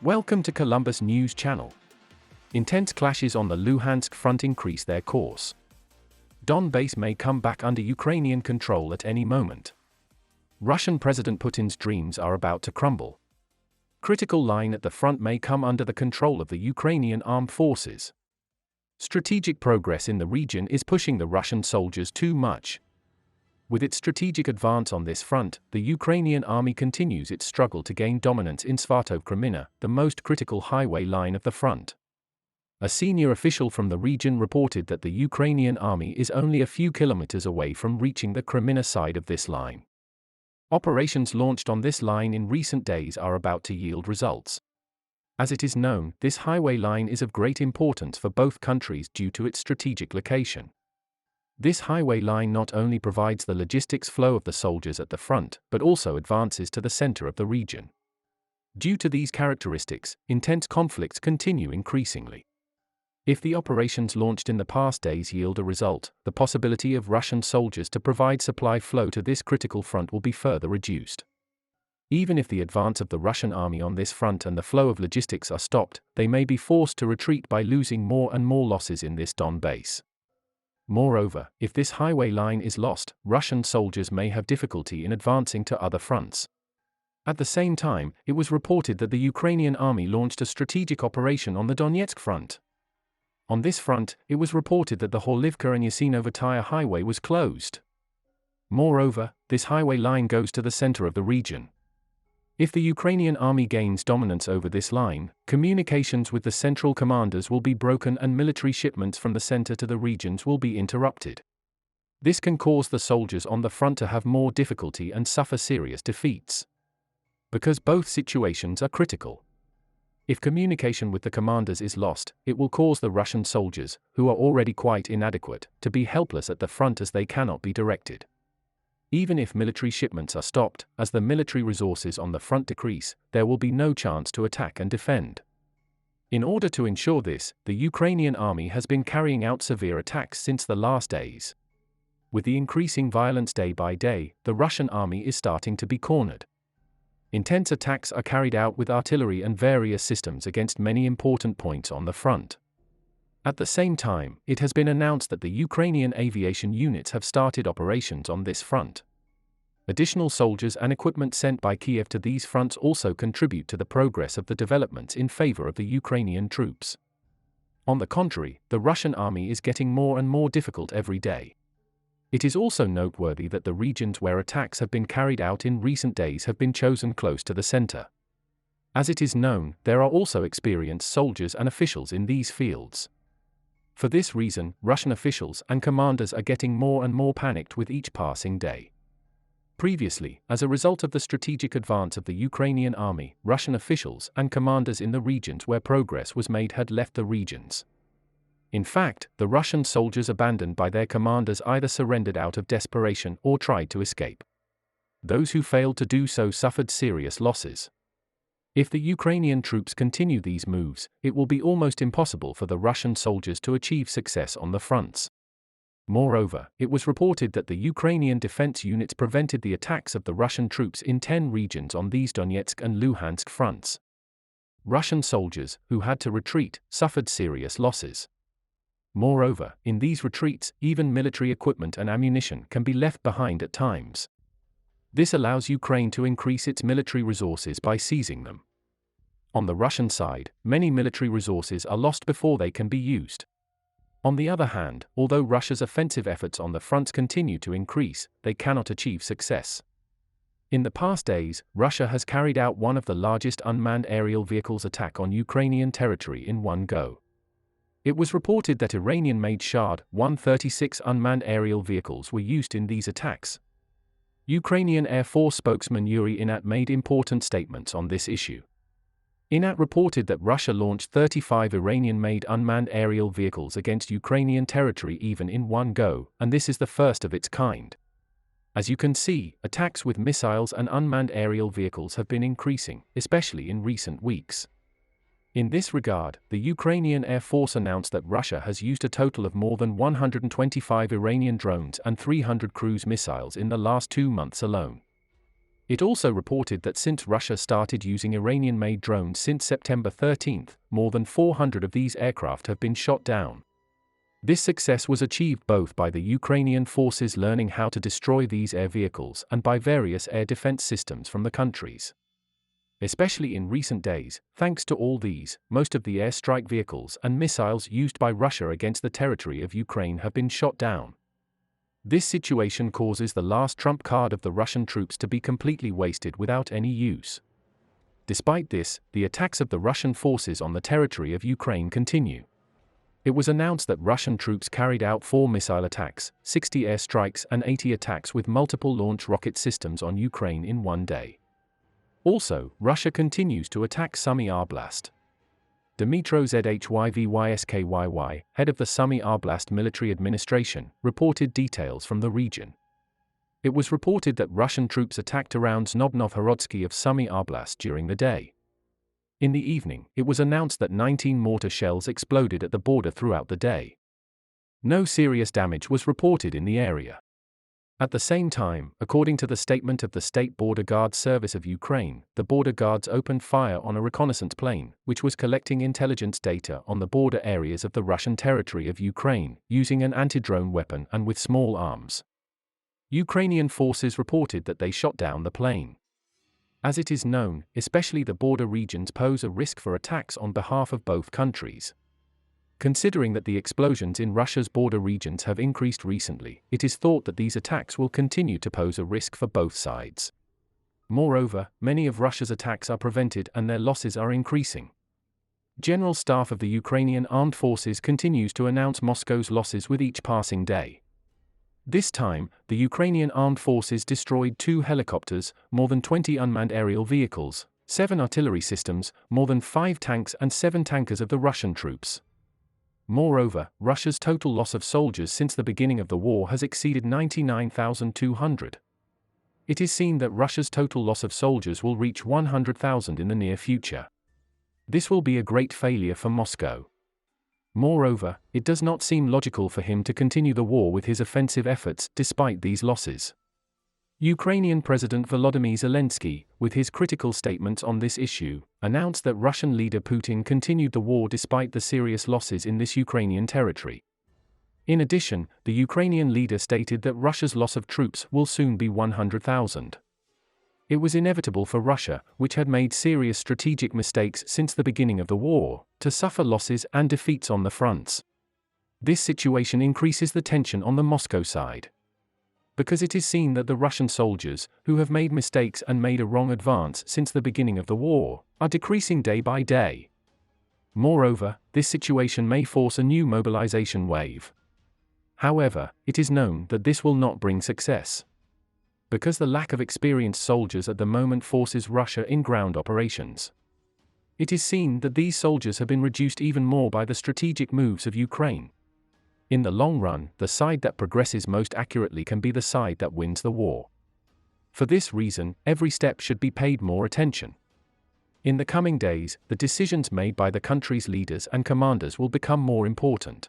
Welcome to Columbus News Channel. Intense clashes on the Luhansk front increase their course. Donbas may come back under Ukrainian control at any moment. Russian President Putin's dreams are about to crumble. Critical line at the front may come under the control of the Ukrainian armed forces. Strategic progress in the region is pushing the Russian soldiers too much. With its strategic advance on this front, the Ukrainian army continues its struggle to gain dominance in Svatov-Kreminna, the most critical highway line of the front. A senior official from the region reported that the Ukrainian army is only a few kilometers away from reaching the Kreminna side of this line. Operations launched on this line in recent days are about to yield results. As it is known, this highway line is of great importance for both countries due to its strategic location. This highway line not only provides the logistics flow of the soldiers at the front, but also advances to the center of the region. Due to these characteristics, intense conflicts continue increasingly. If the operations launched in the past days yield a result, the possibility of Russian soldiers to provide supply flow to this critical front will be further reduced. Even if the advance of the Russian army on this front and the flow of logistics are stopped, they may be forced to retreat by losing more and more losses in this Donbas. Moreover, if this highway line is lost, Russian soldiers may have difficulty in advancing to other fronts. At the same time, it was reported that the Ukrainian army launched a strategic operation on the Donetsk front. On this front, it was reported that the Horlivka and Yasinovitaya highway was closed. Moreover, this highway line goes to the center of the region. If the Ukrainian army gains dominance over this line, communications with the central commanders will be broken and military shipments from the center to the regions will be interrupted. This can cause the soldiers on the front to have more difficulty and suffer serious defeats. Because both situations are critical. If communication with the commanders is lost, it will cause the Russian soldiers, who are already quite inadequate, to be helpless at the front as they cannot be directed. Even if military shipments are stopped, as the military resources on the front decrease, there will be no chance to attack and defend. In order to ensure this, the Ukrainian army has been carrying out severe attacks since the last days. With the increasing violence day by day, the Russian army is starting to be cornered. Intense attacks are carried out with artillery and various systems against many important points on the front. At the same time, it has been announced that the Ukrainian aviation units have started operations on this front. Additional soldiers and equipment sent by Kiev to these fronts also contribute to the progress of the developments in favor of the Ukrainian troops. On the contrary, the Russian army is getting more and more difficult every day. It is also noteworthy that the regions where attacks have been carried out in recent days have been chosen close to the center. As it is known, there are also experienced soldiers and officials in these fields. For this reason, Russian officials and commanders are getting more and more panicked with each passing day. Previously, as a result of the strategic advance of the Ukrainian army, Russian officials and commanders in the regions where progress was made had left the regions. In fact, the Russian soldiers abandoned by their commanders either surrendered out of desperation or tried to escape. Those who failed to do so suffered serious losses. If the Ukrainian troops continue these moves, it will be almost impossible for the Russian soldiers to achieve success on the fronts. Moreover, it was reported that the Ukrainian defense units prevented the attacks of the Russian troops in 10 regions on these Donetsk and Luhansk fronts. Russian soldiers, who had to retreat, suffered serious losses. Moreover, in these retreats, even military equipment and ammunition can be left behind at times. This allows Ukraine to increase its military resources by seizing them. On the Russian side, many military resources are lost before they can be used. On the other hand, although Russia's offensive efforts on the fronts continue to increase, they cannot achieve success. In the past days, Russia has carried out one of the largest unmanned aerial vehicles attack on Ukrainian territory in one go. It was reported that Iranian-made Shahd-136 unmanned aerial vehicles were used in these attacks. Ukrainian Air Force spokesman Yuri Inat made important statements on this issue. Inat reported that Russia launched 35 Iranian-made unmanned aerial vehicles against Ukrainian territory even in one go, and this is the first of its kind. As you can see, attacks with missiles and unmanned aerial vehicles have been increasing, especially in recent weeks. In this regard, the Ukrainian Air Force announced that Russia has used a total of more than 125 Iranian drones and 300 cruise missiles in the last 2 months alone. It also reported that since Russia started using Iranian-made drones since September 13, more than 400 of these aircraft have been shot down. This success was achieved both by the Ukrainian forces learning how to destroy these air vehicles and by various air defense systems from the countries. Especially in recent days, thanks to all these, most of the airstrike vehicles and missiles used by Russia against the territory of Ukraine have been shot down. This situation causes the last trump card of the Russian troops to be completely wasted without any use. Despite this, the attacks of the Russian forces on the territory of Ukraine continue. It was announced that Russian troops carried out 4 missile attacks, 60 airstrikes and 80 attacks with multiple launch rocket systems on Ukraine in one day. Also, Russia continues to attack Sumy Oblast. Dmytro Zhyvyvyskyy, head of the Sumy Oblast military administration, reported details from the region. It was reported that Russian troops attacked around Znobnovhorodsky of Sumy Oblast during the day. In the evening, it was announced that 19 mortar shells exploded at the border throughout the day. No serious damage was reported in the area. At the same time, according to the statement of the State Border Guard Service of Ukraine, the border guards opened fire on a reconnaissance plane, which was collecting intelligence data on the border areas of the Russian territory of Ukraine, using an anti-drone weapon and with small arms. Ukrainian forces reported that they shot down the plane. As it is known, especially the border regions pose a risk for attacks on behalf of both countries. Considering that the explosions in Russia's border regions have increased recently, it is thought that these attacks will continue to pose a risk for both sides. Moreover, many of Russia's attacks are prevented and their losses are increasing. General Staff of the Ukrainian Armed Forces continues to announce Moscow's losses with each passing day. This time, the Ukrainian Armed Forces destroyed 2 helicopters, more than 20 unmanned aerial vehicles, 7 artillery systems, more than 5 tanks and 7 tankers of the Russian troops. Moreover, Russia's total loss of soldiers since the beginning of the war has exceeded 99,200. It is seen that Russia's total loss of soldiers will reach 100,000 in the near future. This will be a great failure for Moscow. Moreover, it does not seem logical for him to continue the war with his offensive efforts despite these losses. Ukrainian President Volodymyr Zelensky, with his critical statements on this issue, announced that Russian leader Putin continued the war despite the serious losses in this Ukrainian territory. In addition, the Ukrainian leader stated that Russia's loss of troops will soon be 100,000. It was inevitable for Russia, which had made serious strategic mistakes since the beginning of the war, to suffer losses and defeats on the fronts. This situation increases the tension on the Moscow side, because it is seen that the Russian soldiers, who have made mistakes and made a wrong advance since the beginning of the war, are decreasing day by day. Moreover, this situation may force a new mobilization wave. However, it is known that this will not bring success, because the lack of experienced soldiers at the moment forces Russia in ground operations. It is seen that these soldiers have been reduced even more by the strategic moves of Ukraine. In the long run, the side that progresses most accurately can be the side that wins the war. For this reason, every step should be paid more attention. In the coming days, the decisions made by the country's leaders and commanders will become more important.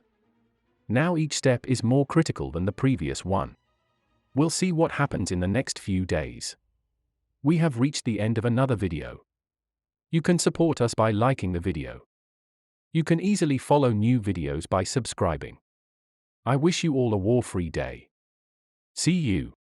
Now each step is more critical than the previous one. We'll see what happens in the next few days. We have reached the end of another video. You can support us by liking the video. You can easily follow new videos by subscribing. I wish you all a war-free day. See you.